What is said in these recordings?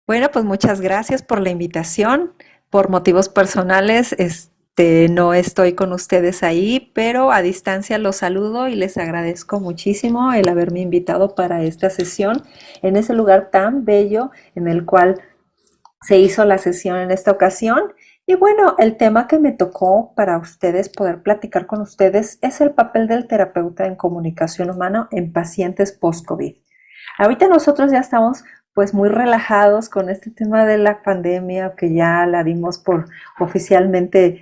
Bueno, pues muchas gracias por la invitación. Por motivos personales, no estoy con ustedes ahí, pero a distancia los saludo y les agradezco muchísimo el haberme invitado para esta sesión en ese lugar tan bello en el cual se hizo la sesión en esta ocasión. Y bueno, el tema que me tocó para ustedes poder platicar con ustedes es el papel del terapeuta en comunicación humana en pacientes post-COVID. Ahorita nosotros ya estamos pues muy relajados con este tema de la pandemia que ya la dimos por oficialmente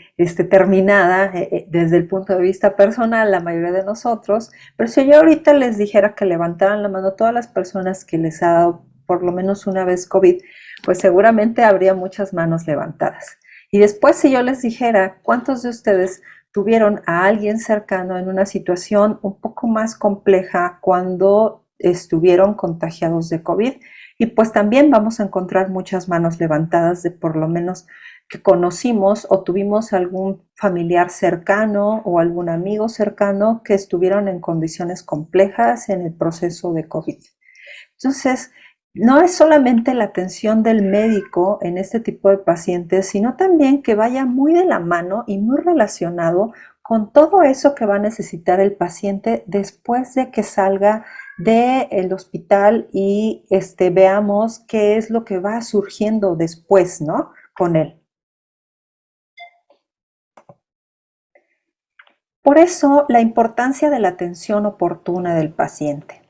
terminada desde el punto de vista personal, la mayoría de nosotros, pero si yo ahorita les dijera que levantaran la mano a todas las personas que les ha dado por lo menos una vez COVID, pues seguramente habría muchas manos levantadas. Y después si yo les dijera cuántos de ustedes tuvieron a alguien cercano en una situación un poco más compleja cuando estuvieron contagiados de COVID. Y pues también vamos a encontrar muchas manos levantadas de por lo menos que conocimos o tuvimos algún familiar cercano o algún amigo cercano que estuvieron en condiciones complejas en el proceso de COVID. Entonces, no es solamente la atención del médico en este tipo de pacientes, sino también que vaya muy de la mano y muy relacionado con todo eso que va a necesitar el paciente después de que salga del hospital y veamos qué es lo que va surgiendo después, ¿no? Con él. Por eso, la importancia de la atención oportuna del paciente.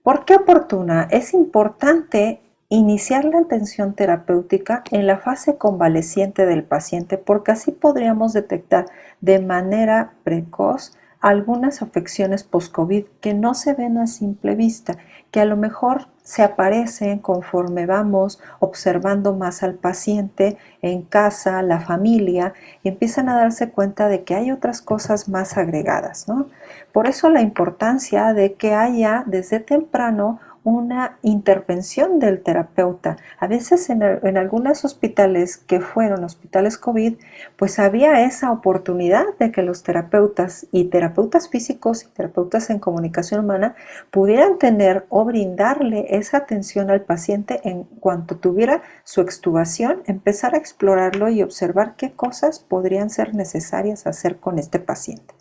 ¿Por qué oportuna? Es importante iniciar la atención terapéutica en la fase convaleciente del paciente porque así podríamos detectar de manera precoz algunas afecciones post-COVID que no se ven a simple vista, que a lo mejor se aparecen conforme vamos observando más al paciente en casa, la familia, y empiezan a darse cuenta de que hay otras cosas más agregadas, ¿no? Por eso la importancia de que haya desde temprano una intervención del terapeuta. A veces en algunos hospitales que fueron hospitales COVID, pues había esa oportunidad de que los terapeutas y terapeutas físicos y terapeutas en comunicación humana pudieran tener o brindarle esa atención al paciente en cuanto tuviera su extubación, empezar a explorarlo y observar qué cosas podrían ser necesarias hacer con este paciente.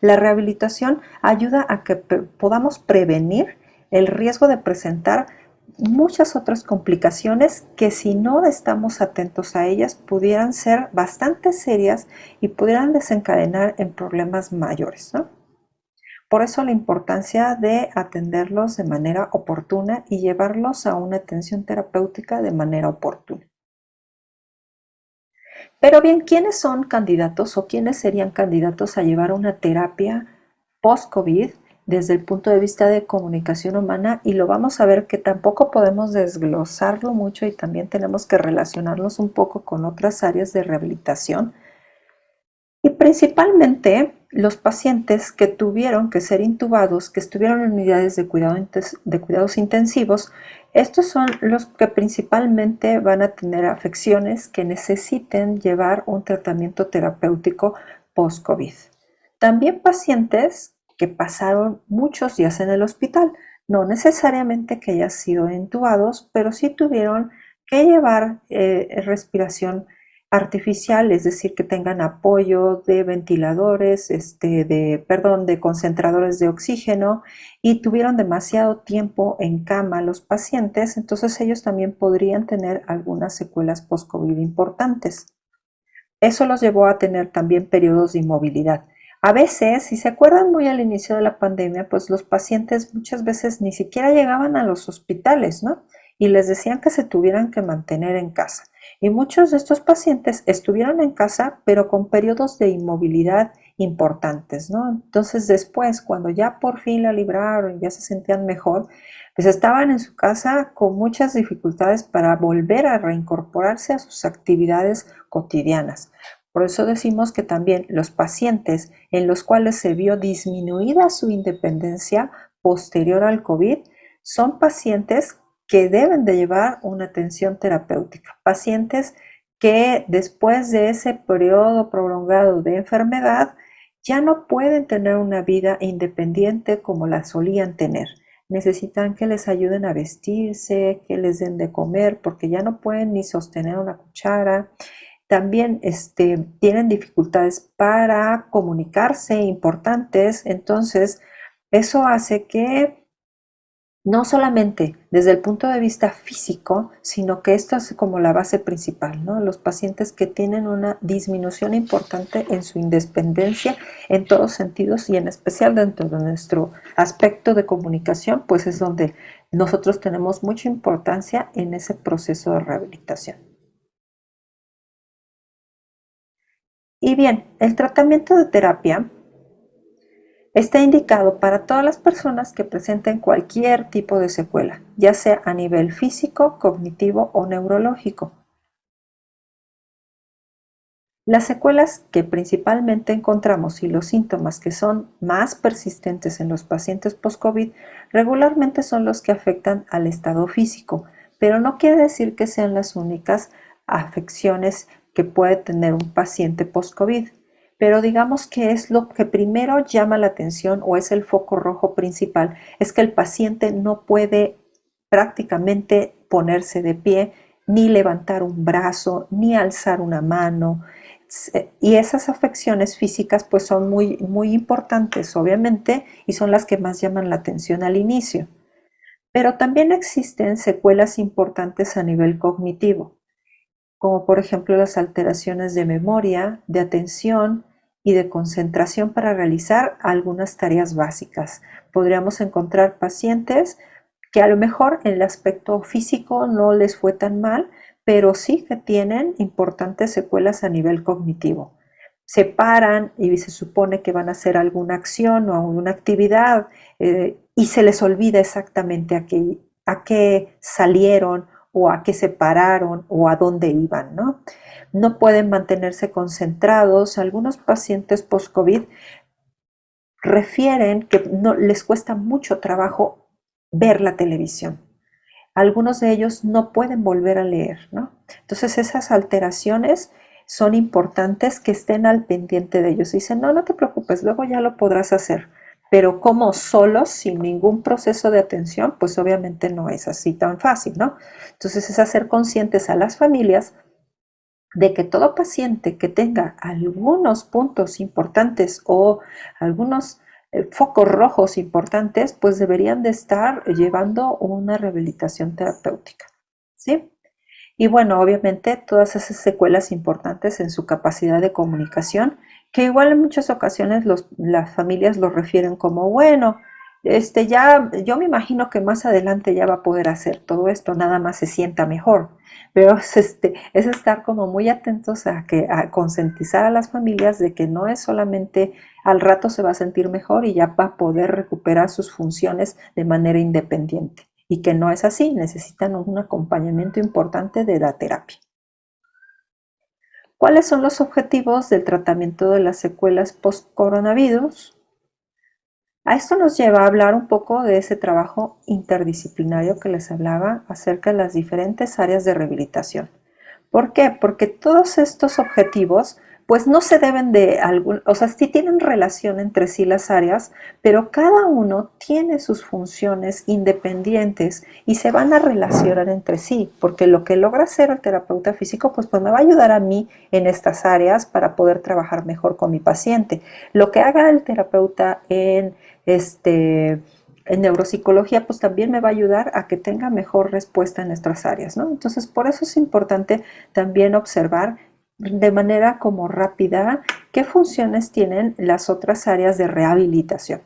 La rehabilitación ayuda a que podamos prevenir el riesgo de presentar muchas otras complicaciones que si no estamos atentos a ellas pudieran ser bastante serias y pudieran desencadenar en problemas mayores, ¿no? Por eso la importancia de atenderlos de manera oportuna y llevarlos a una atención terapéutica de manera oportuna. Pero bien, ¿quiénes son candidatos o quiénes serían candidatos a llevar una terapia post-COVID desde el punto de vista de comunicación humana? Y lo vamos a ver que tampoco podemos desglosarlo mucho y también tenemos que relacionarnos un poco con otras áreas de rehabilitación. Y principalmente los pacientes que tuvieron que ser intubados, que estuvieron en unidades de cuidados intensivos, estos son los que principalmente van a tener afecciones que necesiten llevar un tratamiento terapéutico post-COVID. También pacientes que pasaron muchos días en el hospital, no necesariamente que hayan sido intubados, pero sí tuvieron que llevar respiración artificial, es decir, que tengan apoyo de ventiladores, de concentradores de oxígeno y tuvieron demasiado tiempo en cama los pacientes, entonces ellos también podrían tener algunas secuelas post-COVID importantes. Eso los llevó a tener también periodos de inmovilidad. A veces, si se acuerdan muy al inicio de la pandemia, pues los pacientes muchas veces ni siquiera llegaban a los hospitales, ¿no? Y les decían que se tuvieran que mantener en casa. Y muchos de estos pacientes estuvieron en casa, pero con periodos de inmovilidad importantes, ¿no? Entonces después, cuando ya por fin la libraron y ya se sentían mejor, pues estaban en su casa con muchas dificultades para volver a reincorporarse a sus actividades cotidianas. Por eso decimos que también los pacientes en los cuales se vio disminuida su independencia posterior al COVID son pacientes que deben de llevar una atención terapéutica. Pacientes que después de ese periodo prolongado de enfermedad ya no pueden tener una vida independiente como la solían tener. necesitan que les ayuden a vestirse, que les den de comer, porque ya no pueden ni sostener una cuchara. También tienen dificultades para comunicarse importantes, entonces eso hace que no solamente desde el punto de vista físico, sino que esto es como la base principal, ¿no? Los pacientes que tienen una disminución importante en su independencia en todos sentidos y en especial dentro de nuestro aspecto de comunicación, pues es donde nosotros tenemos mucha importancia en ese proceso de rehabilitación. Y bien, el tratamiento de terapia está indicado para todas las personas que presenten cualquier tipo de secuela, ya sea a nivel físico, cognitivo o neurológico. Las secuelas que principalmente encontramos y los síntomas que son más persistentes en los pacientes post-COVID regularmente son los que afectan al estado físico, pero no quiere decir que sean las únicas afecciones que puede tener un paciente post-COVID. Pero digamos que es lo que primero llama la atención o es el foco rojo principal, es que el paciente no puede prácticamente ponerse de pie, ni levantar un brazo, ni alzar una mano, y esas afecciones físicas pues son muy, muy importantes, obviamente, y son las que más llaman la atención al inicio. Pero también existen secuelas importantes a nivel cognitivo, como por ejemplo las alteraciones de memoria, de atención y de concentración para realizar algunas tareas básicas. Podríamos encontrar pacientes que a lo mejor en el aspecto físico no les fue tan mal, pero sí que tienen importantes secuelas a nivel cognitivo. Se paran y se supone que van a hacer alguna acción o alguna actividad y se les olvida exactamente a qué salieron o a qué se pararon o a dónde iban, ¿no? No pueden mantenerse concentrados. Algunos pacientes post-COVID refieren que no, les cuesta mucho trabajo ver la televisión. Algunos de ellos no pueden volver a leer, ¿no? Entonces esas alteraciones son importantes que estén al pendiente de ellos. Dicen, no, no te preocupes, luego ya lo podrás hacer. Pero como solos, sin ningún proceso de atención, pues obviamente no es así tan fácil, ¿no? Entonces es hacer conscientes a las familias de que todo paciente que tenga algunos puntos importantes o algunos focos rojos importantes, pues deberían de estar llevando una rehabilitación terapéutica, ¿sí? Y bueno, obviamente todas esas secuelas importantes en su capacidad de comunicación, que igual en muchas ocasiones las familias lo refieren como, bueno, ya, yo me imagino que más adelante ya va a poder hacer todo esto, nada más se sienta mejor. Pero es estar como muy atentos a concientizar a las familias de que no es solamente al rato se va a sentir mejor y ya va a poder recuperar sus funciones de manera independiente y que no es así, necesitan un acompañamiento importante de la terapia. ¿Cuáles son los objetivos del tratamiento de las secuelas post-coronavirus? A esto nos lleva a hablar un poco de ese trabajo interdisciplinario que les hablaba acerca de las diferentes áreas de rehabilitación. ¿Por qué? Porque todos estos objetivos pues no se deben de algún, o sea, sí tienen relación entre sí las áreas, pero cada uno tiene sus funciones independientes y se van a relacionar entre sí, porque lo que logra hacer el terapeuta físico pues me va a ayudar a mí en estas áreas para poder trabajar mejor con mi paciente. Lo que haga el terapeuta en neuropsicología, pues también me va a ayudar a que tenga mejor respuesta en nuestras áreas, ¿no? Entonces, por eso es importante también observar de manera como rápida qué funciones tienen las otras áreas de rehabilitación.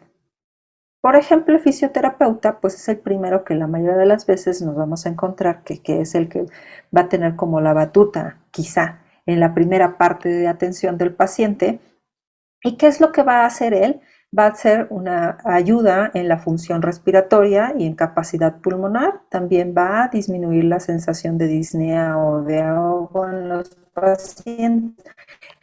Por ejemplo, el fisioterapeuta, pues es el primero que la mayoría de las veces nos vamos a encontrar que es el que va a tener como la batuta, quizá, en la primera parte de atención del paciente. ¿Y qué es lo que va a hacer él? Va a ser una ayuda en la función respiratoria y en capacidad pulmonar. También va a disminuir la sensación de disnea o de ahogo en los pacientes,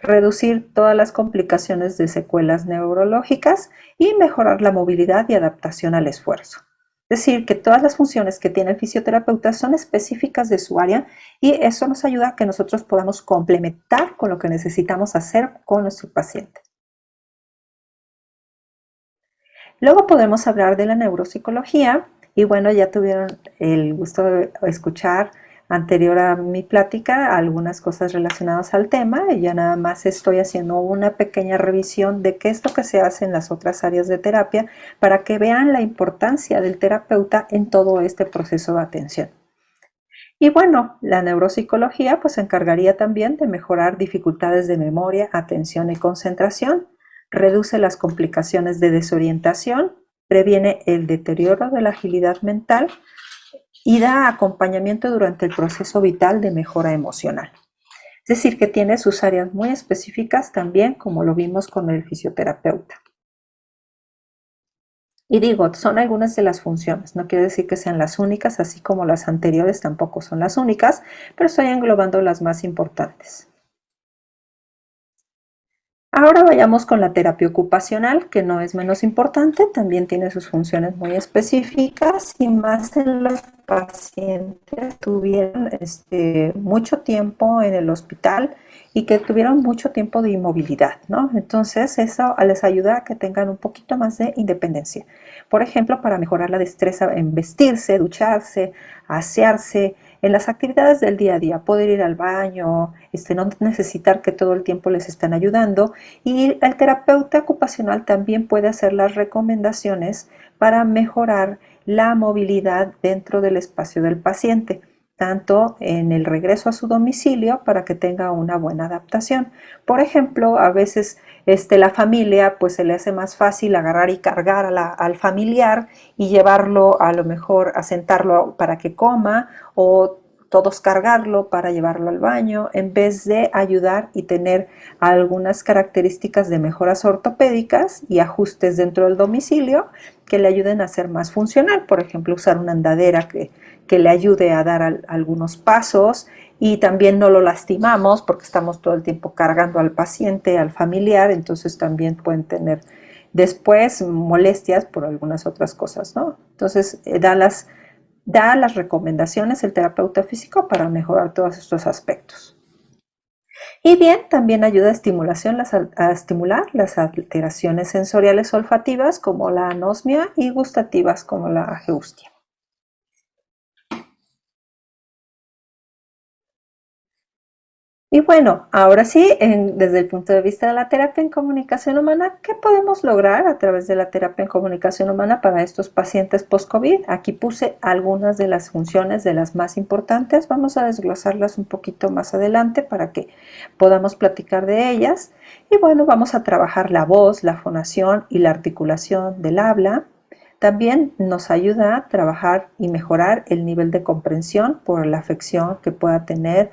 reducir todas las complicaciones de secuelas neurológicas y mejorar la movilidad y adaptación al esfuerzo. Es decir, que todas las funciones que tiene el fisioterapeuta son específicas de su área y eso nos ayuda a que nosotros podamos complementar con lo que necesitamos hacer con nuestro paciente. Luego podemos hablar de la neuropsicología y bueno, ya tuvieron el gusto de escuchar anterior a mi plática algunas cosas relacionadas al tema y ya nada más estoy haciendo una pequeña revisión de qué es lo que se hace en las otras áreas de terapia para que vean la importancia del terapeuta en todo este proceso de atención. Y bueno, la neuropsicología pues se encargaría también de mejorar dificultades de memoria, atención y concentración, reduce las complicaciones de desorientación, previene el deterioro de la agilidad mental y da acompañamiento durante el proceso vital de mejora emocional. Es decir, que tiene sus áreas muy específicas también, como lo vimos con el fisioterapeuta. Y digo, son algunas de las funciones, no quiere decir que sean las únicas, así como las anteriores tampoco son las únicas, pero estoy englobando las más importantes. Ahora vayamos con la terapia ocupacional, que no es menos importante, también tiene sus funciones muy específicas y más en los pacientes que tuvieron mucho tiempo en el hospital y que tuvieron mucho tiempo de inmovilidad, ¿no? Entonces eso les ayuda a que tengan un poquito más de independencia. Por ejemplo, para mejorar la destreza en vestirse, ducharse, asearse, en las actividades del día a día, poder ir al baño, no necesitar que todo el tiempo les estén ayudando. Y el terapeuta ocupacional también puede hacer las recomendaciones para mejorar la movilidad dentro del espacio del paciente, tanto en el regreso a su domicilio para que tenga una buena adaptación. Por ejemplo, a veces la familia pues se le hace más fácil agarrar y cargar al familiar y llevarlo a lo mejor a sentarlo para que coma o todos cargarlo para llevarlo al baño en vez de ayudar y tener algunas características de mejoras ortopédicas y ajustes dentro del domicilio que le ayuden a ser más funcional. Por ejemplo, usar una andadera que le ayude a dar algunos pasos y también no lo lastimamos porque estamos todo el tiempo cargando al paciente, al familiar, entonces también pueden tener después molestias por algunas otras cosas, ¿no? Entonces, da las recomendaciones el terapeuta físico para mejorar todos estos aspectos. Y bien, también ayuda a estimular las alteraciones sensoriales olfativas como la anosmia y gustativas como la ageustia. Y bueno, ahora sí, desde el punto de vista de la terapia en comunicación humana, ¿qué podemos lograr a través de la terapia en comunicación humana para estos pacientes post-COVID? Aquí puse algunas de las funciones de las más importantes. Vamos a desglosarlas un poquito más adelante para que podamos platicar de ellas. Y bueno, vamos a trabajar la voz, la fonación y la articulación del habla. También nos ayuda a trabajar y mejorar el nivel de comprensión por la afección que pueda tener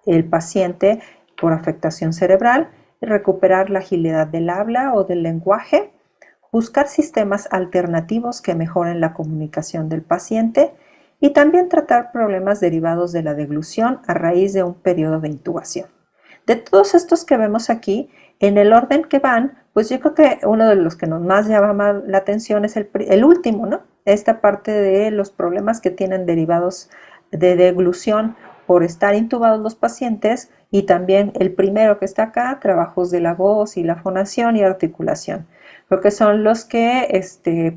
el paciente por afectación cerebral, recuperar la agilidad del habla o del lenguaje, buscar sistemas alternativos que mejoren la comunicación del paciente y también tratar problemas derivados de la deglución a raíz de un periodo de intubación. De todos estos que vemos aquí, en el orden que van, pues yo creo que uno de los que nos más llama la atención es el último, ¿no? Esta parte de los problemas que tienen derivados de deglución por estar intubados los pacientes y también el primero que está acá, trabajos de la voz y la fonación y articulación. Creo que son los que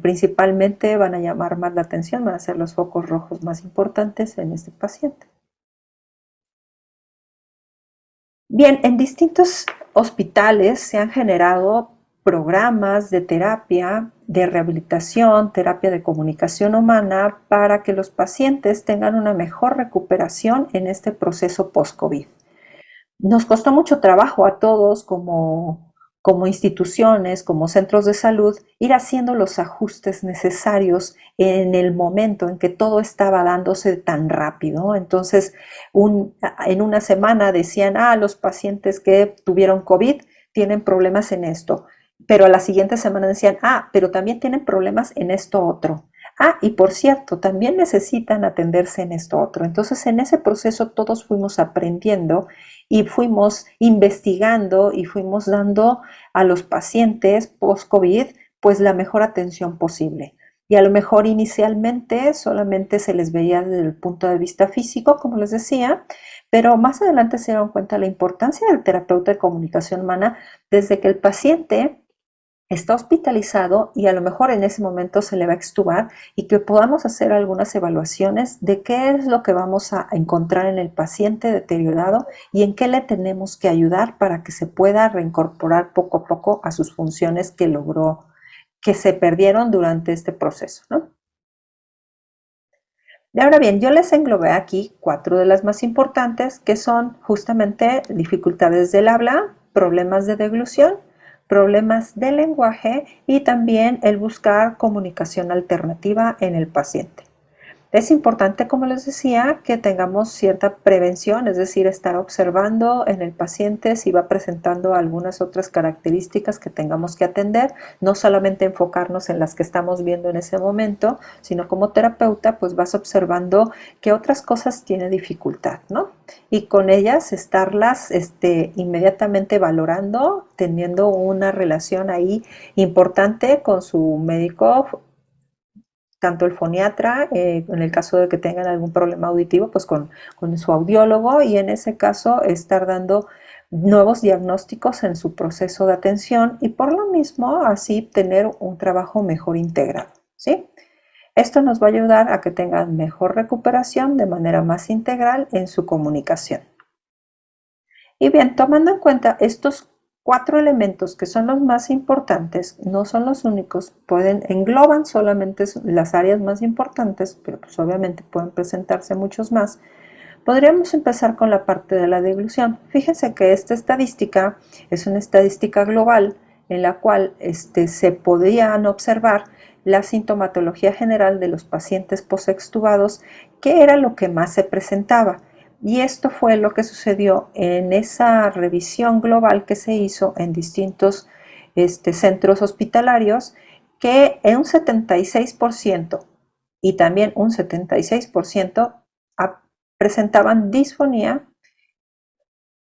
principalmente van a llamar más la atención, van a ser los focos rojos más importantes en este paciente. Bien, en distintos hospitales se han generado programas de terapia, de rehabilitación, terapia de comunicación humana para que los pacientes tengan una mejor recuperación en este proceso post-COVID. Nos costó mucho trabajo a todos como instituciones, como centros de salud, ir haciendo los ajustes necesarios en el momento en que todo estaba dándose tan rápido. Entonces, en una semana decían, los pacientes que tuvieron COVID tienen problemas en esto, pero a la siguiente semana decían, pero también tienen problemas en esto otro. Y por cierto, también necesitan atenderse en esto otro. Entonces, en ese proceso todos fuimos aprendiendo y fuimos investigando y fuimos dando a los pacientes post-COVID pues la mejor atención posible. Y a lo mejor inicialmente solamente se les veía desde el punto de vista físico, como les decía, pero más adelante se dieron cuenta de la importancia del terapeuta de comunicación humana desde que el paciente está hospitalizado y a lo mejor en ese momento se le va a extubar y que podamos hacer algunas evaluaciones de qué es lo que vamos a encontrar en el paciente deteriorado y en qué le tenemos que ayudar para que se pueda reincorporar poco a poco a sus funciones que logró, que se perdieron durante este proceso, ¿no? Y ahora bien, yo les englobé aquí 4 de las más importantes, que son justamente dificultades del habla, problemas de deglución, problemas del lenguaje y también el buscar comunicación alternativa en el paciente. Es importante, como les decía, que tengamos cierta prevención, es decir, estar observando en el paciente si va presentando algunas otras características que tengamos que atender, no solamente enfocarnos en las que estamos viendo en ese momento, sino como terapeuta, pues vas observando qué otras cosas tiene dificultad, ¿no? Y con ellas estarlas inmediatamente valorando, teniendo una relación ahí importante con su médico, tanto el foniatra, en el caso de que tengan algún problema auditivo, pues con su audiólogo y en ese caso estar dando nuevos diagnósticos en su proceso de atención y por lo mismo así tener un trabajo mejor integrado, ¿sí? Esto nos va a ayudar a que tengan mejor recuperación de manera más integral en su comunicación. Y bien, tomando en cuenta estos 4 elementos que son los más importantes, no son los únicos, engloban solamente las áreas más importantes, pero pues obviamente pueden presentarse muchos más. Podríamos empezar con la parte de la deglución. Fíjense que esta estadística es una estadística global en la cual se podían observar la sintomatología general de los pacientes posextubados, que era lo que más se presentaba. Y esto fue lo que sucedió en esa revisión global que se hizo en distintos centros hospitalarios, que en un 76% y también un 76% presentaban disfonía,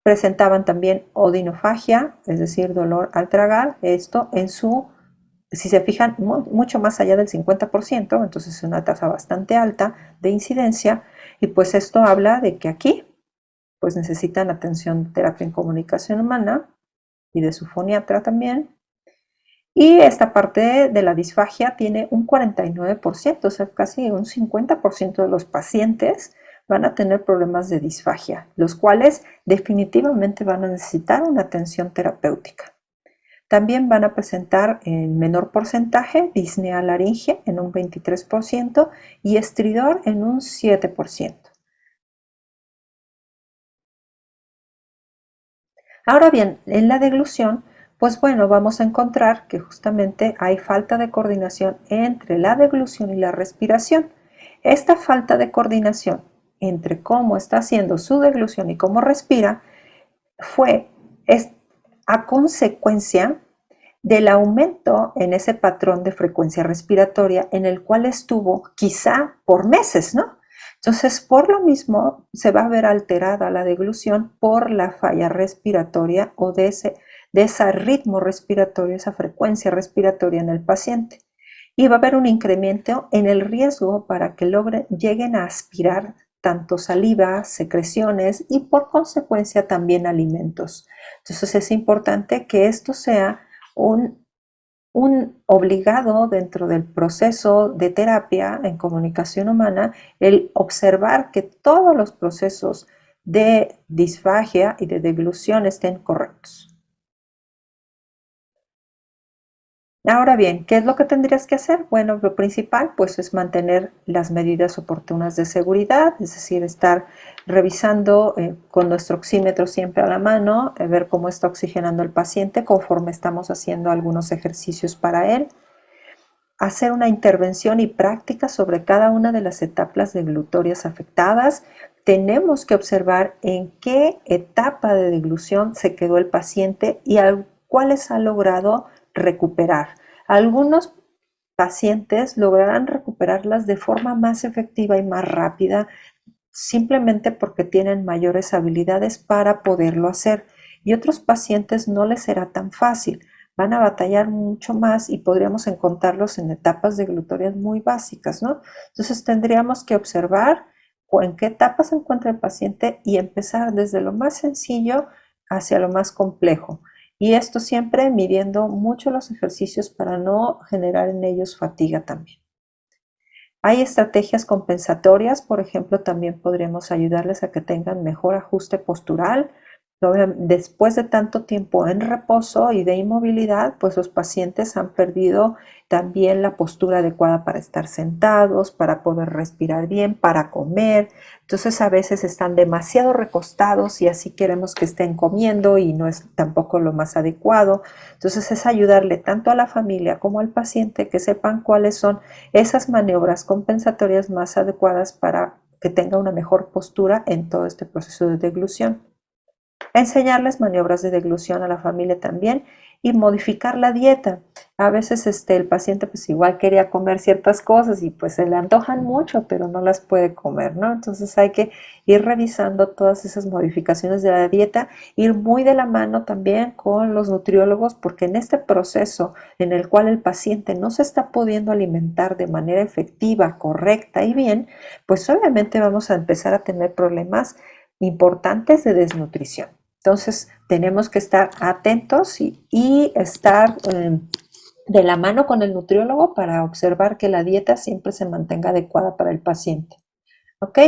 presentaban también odinofagia, es decir, dolor al tragar, esto si se fijan, mucho más allá del 50%, entonces es una tasa bastante alta de incidencia, y pues esto habla de que aquí pues necesitan atención de terapia en comunicación humana y de su foniatra también. Y esta parte de la disfagia tiene un 49%, o sea, casi un 50% de los pacientes van a tener problemas de disfagia, los cuales definitivamente van a necesitar una atención terapéutica. También van a presentar en menor porcentaje disnea laringe en un 23% y estridor en un 7%. Ahora bien, en la deglución, pues bueno, vamos a encontrar que justamente hay falta de coordinación entre la deglución y la respiración. Esta falta de coordinación entre cómo está haciendo su deglución y cómo respira fue a consecuencia del aumento en ese patrón de frecuencia respiratoria en el cual estuvo quizá por meses, ¿no? Entonces, por lo mismo, se va a ver alterada la deglución por la falla respiratoria o de ese ritmo respiratorio, esa frecuencia respiratoria en el paciente. Y va a haber un incremento en el riesgo para que lleguen a aspirar tanto saliva, secreciones y por consecuencia también alimentos. Entonces es importante que esto sea un obligado dentro del proceso de terapia en comunicación humana, el observar que todos los procesos de disfagia y de deglución estén correctos. Ahora bien, ¿qué es lo que tendrías que hacer? Bueno, lo principal pues es mantener las medidas oportunas de seguridad, es decir, estar revisando con nuestro oxímetro siempre a la mano, ver cómo está oxigenando el paciente conforme estamos haciendo algunos ejercicios para él, hacer una intervención y práctica sobre cada una de las etapas deglutorias afectadas. Tenemos que observar en qué etapa de deglución se quedó el paciente y cuáles ha logrado recuperar. Algunos pacientes lograrán recuperarlas de forma más efectiva y más rápida simplemente porque tienen mayores habilidades para poderlo hacer y otros pacientes no les será tan fácil, van a batallar mucho más y podríamos encontrarlos en etapas deglutorias muy básicas, ¿no? Entonces tendríamos que observar en qué etapa se encuentra el paciente y empezar desde lo más sencillo hacia lo más complejo. Y esto siempre midiendo mucho los ejercicios para no generar en ellos fatiga también. Hay estrategias compensatorias, por ejemplo, también podríamos ayudarles a que tengan mejor ajuste postural. Después de tanto tiempo en reposo y de inmovilidad, pues los pacientes han perdido también la postura adecuada para estar sentados, para poder respirar bien, para comer. Entonces a veces están demasiado recostados y así queremos que estén comiendo y no es tampoco lo más adecuado. Entonces es ayudarle tanto a la familia como al paciente que sepan cuáles son esas maniobras compensatorias más adecuadas para que tenga una mejor postura en todo este proceso de deglución. Enseñarles maniobras de deglución a la familia también y modificar la dieta. A veces el paciente pues igual quería comer ciertas cosas y pues se le antojan mucho, pero no las puede comer, ¿no? Entonces hay que ir revisando todas esas modificaciones de la dieta, ir muy de la mano también con los nutriólogos, porque en este proceso en el cual el paciente no se está pudiendo alimentar de manera efectiva, correcta y bien, pues obviamente vamos a empezar a tener problemas importantes de desnutrición. Entonces tenemos que estar atentos y estar de la mano con el nutriólogo para observar que la dieta siempre se mantenga adecuada para el paciente. ¿Ok?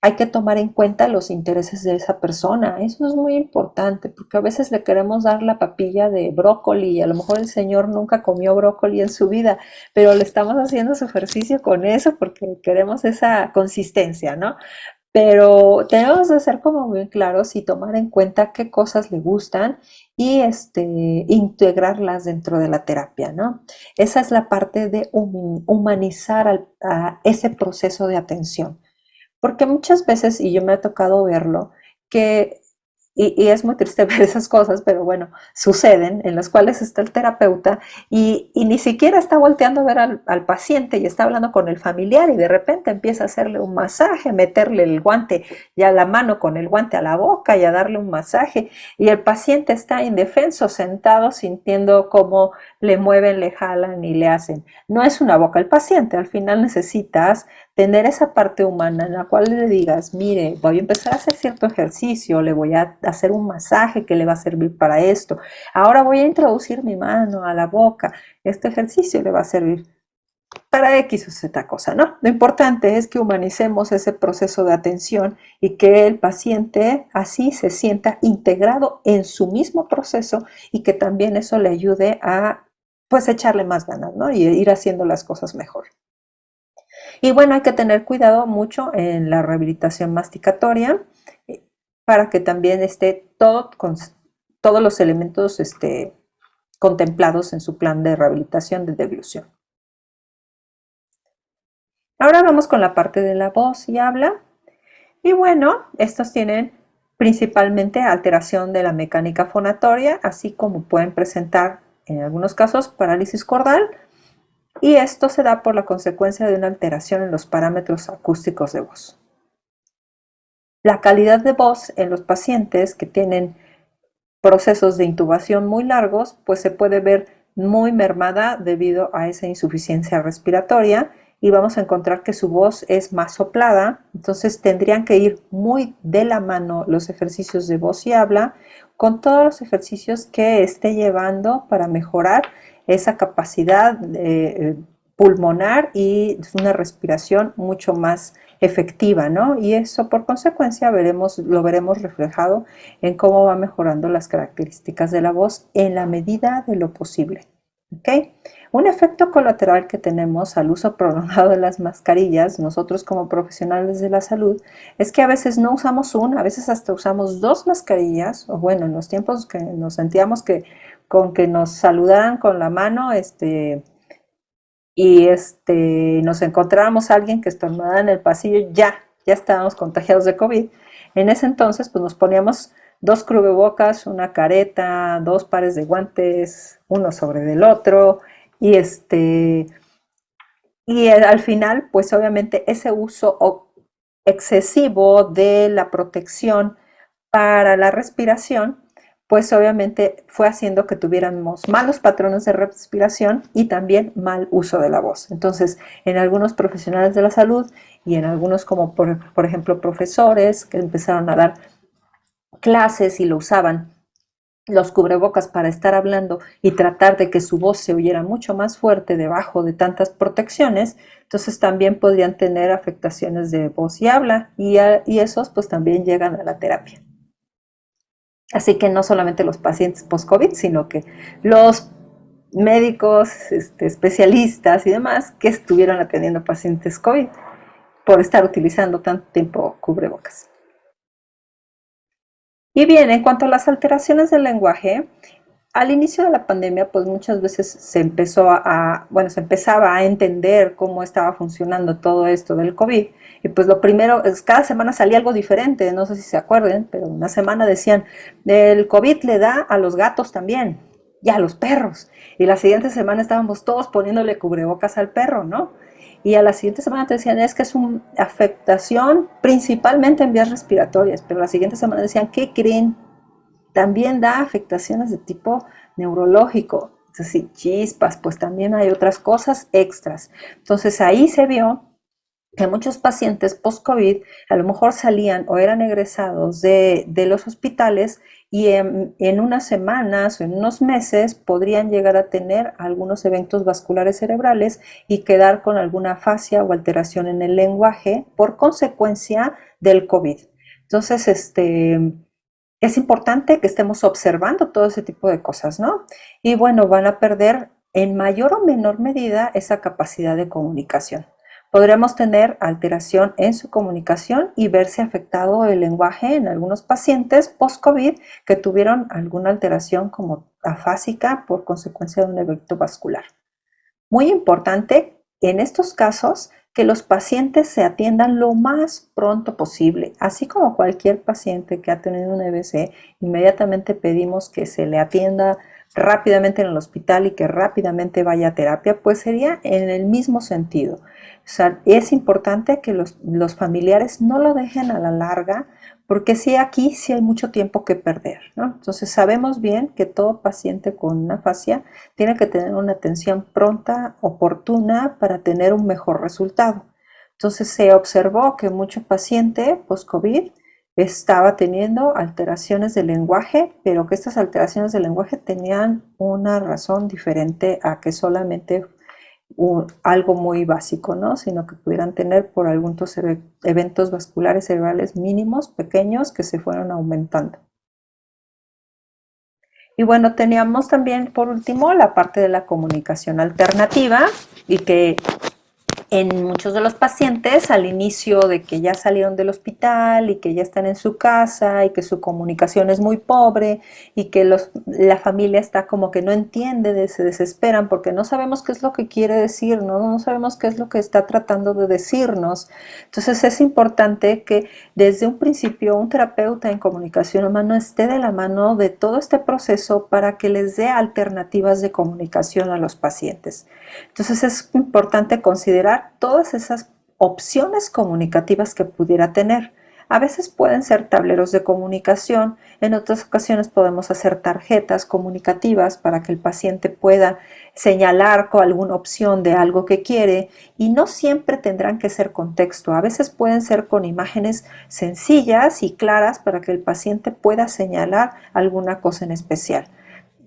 Hay que tomar en cuenta los intereses de esa persona. Eso es muy importante porque a veces le queremos dar la papilla de brócoli y a lo mejor el señor nunca comió brócoli en su vida, pero le estamos haciendo su ejercicio con eso porque queremos esa consistencia, ¿no? Pero tenemos que ser como muy claros y tomar en cuenta qué cosas le gustan y integrarlas dentro de la terapia, ¿no? Esa es la parte de humanizar a ese proceso de atención. Porque muchas veces, y yo me ha tocado verlo, que, y es muy triste ver esas cosas, pero bueno, suceden, en las cuales está el terapeuta y ni siquiera está volteando a ver al paciente y está hablando con el familiar y de repente empieza a hacerle un masaje, meterle el guante, ya la mano con el guante a la boca y a darle un masaje y el paciente está indefenso, sentado, sintiendo cómo le mueven, le jalan y le hacen. No es una boca el paciente, al final necesitas tener esa parte humana en la cual le digas, mire, voy a empezar a hacer cierto ejercicio, le voy a hacer un masaje que le va a servir para esto, ahora voy a introducir mi mano a la boca, este ejercicio le va a servir para X o Z cosa, ¿no? Lo importante es que humanicemos ese proceso de atención y que el paciente así se sienta integrado en su mismo proceso y que también eso le ayude a, pues, echarle más ganas, ¿no? Y ir haciendo las cosas mejor. Y bueno, hay que tener cuidado mucho en la rehabilitación masticatoria para que también esté todo con todos los elementos contemplados en su plan de rehabilitación de deglución. Ahora vamos con la parte de la voz y habla. Y bueno, estos tienen principalmente alteración de la mecánica fonatoria, así como pueden presentar en algunos casos parálisis cordal, y esto se da por la consecuencia de una alteración en los parámetros acústicos de voz. La calidad de voz en los pacientes que tienen procesos de intubación muy largos, pues se puede ver muy mermada debido a esa insuficiencia respiratoria y vamos a encontrar que su voz es más soplada, entonces tendrían que ir muy de la mano los ejercicios de voz y habla con todos los ejercicios que esté llevando para mejorar esa capacidad pulmonar y una respiración mucho más efectiva, ¿no? Y eso por consecuencia lo veremos reflejado en cómo va mejorando las características de la voz en la medida de lo posible. ¿Ok? Un efecto colateral que tenemos al uso prolongado de las mascarillas, nosotros como profesionales de la salud, es que a veces no usamos una, a veces hasta usamos dos mascarillas, o bueno, en los tiempos que nos sentíamos que con que nos saludaran con la mano, y nos encontrábamos a alguien que estornudaba en el pasillo, ya estábamos contagiados de COVID. En ese entonces, pues nos poníamos dos cubrebocas, una careta, dos pares de guantes, uno sobre del otro, y al final, pues obviamente ese uso excesivo de la protección para la respiración, pues obviamente fue haciendo que tuviéramos malos patrones de respiración y también mal uso de la voz. Entonces, en algunos profesionales de la salud y en algunos como por ejemplo profesores que empezaron a dar clases y lo usaban los cubrebocas para estar hablando y tratar de que su voz se oyera mucho más fuerte debajo de tantas protecciones, entonces también podrían tener afectaciones de voz y habla y esos pues también llegan a la terapia. Así que no solamente los pacientes post-COVID, sino que los médicos, especialistas y demás que estuvieron atendiendo pacientes COVID por estar utilizando tanto tiempo cubrebocas. Y bien, en cuanto a las alteraciones del lenguaje, al inicio de la pandemia, pues muchas veces bueno, se empezaba a entender cómo estaba funcionando todo esto del COVID. Y pues lo primero es, cada semana salía algo diferente, no sé si se acuerden, pero una semana decían, el COVID le da a los gatos también, y a los perros. Y la siguiente semana estábamos todos poniéndole cubrebocas al perro, ¿no? Y a la siguiente semana te decían, es que es una afectación principalmente en vías respiratorias, pero la siguiente semana decían, ¿qué creen? También da afectaciones de tipo neurológico. Entonces, si chispas, pues también hay otras cosas extras. Entonces ahí se vio que muchos pacientes post-COVID a lo mejor salían o eran egresados de los hospitales y en unas semanas o en unos meses podrían llegar a tener algunos eventos vasculares cerebrales y quedar con alguna afasia o alteración en el lenguaje por consecuencia del COVID. Entonces, es importante que estemos observando todo ese tipo de cosas, ¿no? Y bueno, van a perder en mayor o menor medida esa capacidad de comunicación. Podremos tener alteración en su comunicación y verse afectado el lenguaje en algunos pacientes post-COVID que tuvieron alguna alteración como afásica por consecuencia de un evento vascular. Muy importante en estos casos que los pacientes se atiendan lo más pronto posible. Así como cualquier paciente que ha tenido un EBC, inmediatamente pedimos que se le atienda rápidamente en el hospital y que rápidamente vaya a terapia, pues sería en el mismo sentido. O sea, es importante que los familiares no lo dejen a la larga, porque sí, aquí sí hay mucho tiempo que perder, ¿no? Entonces sabemos bien que todo paciente con una afasia tiene que tener una atención pronta, oportuna, para tener un mejor resultado. Entonces se observó que mucho paciente post-COVID estaba teniendo alteraciones del lenguaje, pero que estas alteraciones del lenguaje tenían una razón diferente a que solamente algo muy básico, ¿no? Sino que pudieran tener por algunos eventos vasculares cerebrales mínimos, pequeños, que se fueron aumentando. Y bueno, teníamos también por último la parte de la comunicación alternativa y que en muchos de los pacientes al inicio de que ya salieron del hospital y que ya están en su casa y que su comunicación es muy pobre y que la familia está como que no entiende, se desesperan porque no sabemos qué es lo que quiere decir, ¿no? No sabemos qué es lo que está tratando de decirnos. Entonces es importante que desde un principio un terapeuta en comunicación humana esté de la mano de todo este proceso para que les dé alternativas de comunicación a los pacientes. Entonces es importante considerar todas esas opciones comunicativas que pudiera tener. A veces pueden ser tableros de comunicación, en otras ocasiones podemos hacer tarjetas comunicativas para que el paciente pueda señalar con alguna opción de algo que quiere y no siempre tendrán que ser con texto, a veces pueden ser con imágenes sencillas y claras para que el paciente pueda señalar alguna cosa en especial.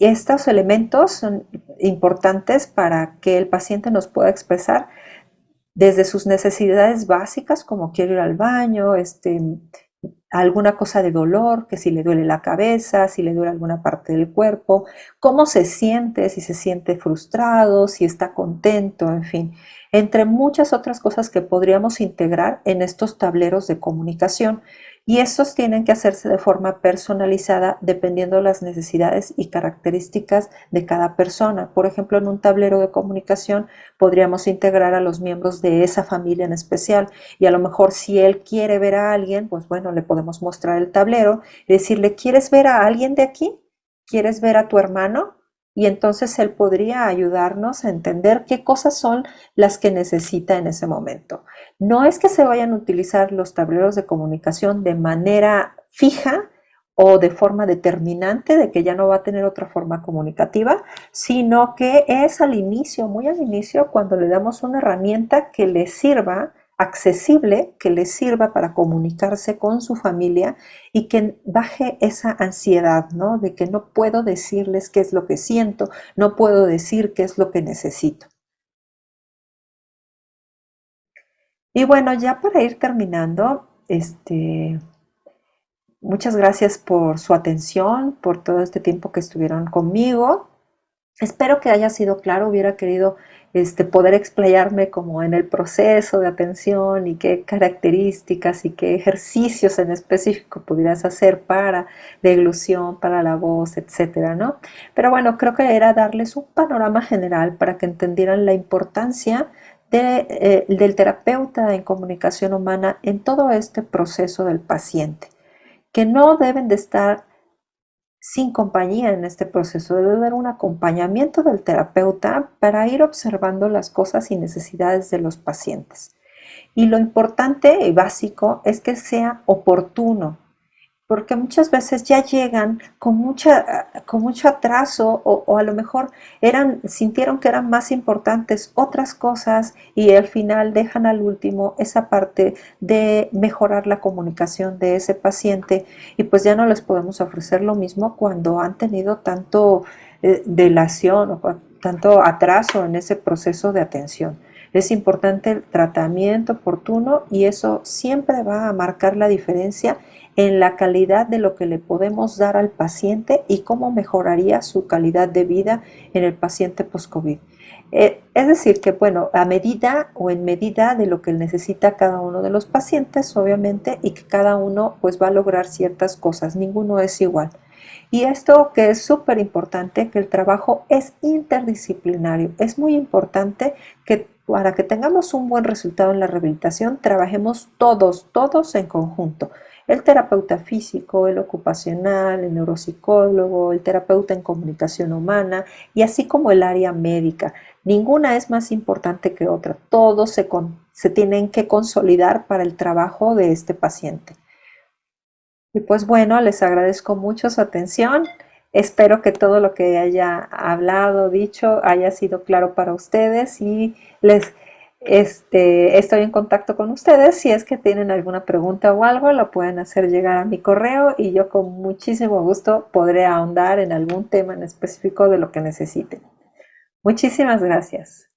Estos elementos son importantes para que el paciente nos pueda expresar desde sus necesidades básicas, como quiero ir al baño, alguna cosa de dolor, que si le duele la cabeza, si le duele alguna parte del cuerpo, cómo se siente, si se siente frustrado, si está contento, en fin, entre muchas otras cosas que podríamos integrar en estos tableros de comunicación. Y estos tienen que hacerse de forma personalizada dependiendo de las necesidades y características de cada persona. Por ejemplo, en un tablero de comunicación podríamos integrar a los miembros de esa familia en especial y a lo mejor si él quiere ver a alguien, pues bueno, le podemos mostrar el tablero y decirle, ¿quieres ver a alguien de aquí? ¿Quieres ver a tu hermano? Y entonces él podría ayudarnos a entender qué cosas son las que necesita en ese momento. No es que se vayan a utilizar los tableros de comunicación de manera fija o de forma determinante de que ya no va a tener otra forma comunicativa, sino que es al inicio, muy al inicio, cuando le damos una herramienta que le sirva accesible, que le sirva para comunicarse con su familia y que baje esa ansiedad, ¿no? De que no puedo decirles qué es lo que siento, no puedo decir qué es lo que necesito. Y bueno, ya para ir terminando, muchas gracias por su atención, por todo este tiempo que estuvieron conmigo. Espero que haya sido claro, hubiera querido poder explayarme como en el proceso de atención y qué características y qué ejercicios en específico pudieras hacer para deglución, para la voz, etcétera, ¿no? Pero bueno, creo que era darles un panorama general para que entendieran la importancia del terapeuta en comunicación humana en todo este proceso del paciente, que no deben de estar sin compañía en este proceso. Debe haber un acompañamiento del terapeuta para ir observando las cosas y necesidades de los pacientes. Y lo importante y básico es que sea oportuno, porque muchas veces ya llegan con mucho atraso o a lo mejor sintieron que eran más importantes otras cosas y al final dejan al último esa parte de mejorar la comunicación de ese paciente y pues ya no les podemos ofrecer lo mismo cuando han tenido tanto delación o tanto atraso en ese proceso de atención. Es importante el tratamiento oportuno y eso siempre va a marcar la diferencia en la calidad de lo que le podemos dar al paciente y cómo mejoraría su calidad de vida en el paciente post-COVID. Es decir, que bueno, a medida o en medida de lo que necesita cada uno de los pacientes, obviamente, y que cada uno pues va a lograr ciertas cosas, ninguno es igual. Y esto que es súper importante, que el trabajo es interdisciplinario. Es muy importante que para que tengamos un buen resultado en la rehabilitación, trabajemos todos en conjunto. El terapeuta físico, el ocupacional, el neuropsicólogo, el terapeuta en comunicación humana y así como el área médica. Ninguna es más importante que otra. Todos se tienen que consolidar para el trabajo de este paciente. Y pues bueno, les agradezco mucho su atención. Espero que todo lo que haya hablado, dicho, haya sido claro para ustedes y estoy en contacto con ustedes. Si es que tienen alguna pregunta o algo, lo pueden hacer llegar a mi correo y yo con muchísimo gusto podré ahondar en algún tema en específico de lo que necesiten. Muchísimas gracias.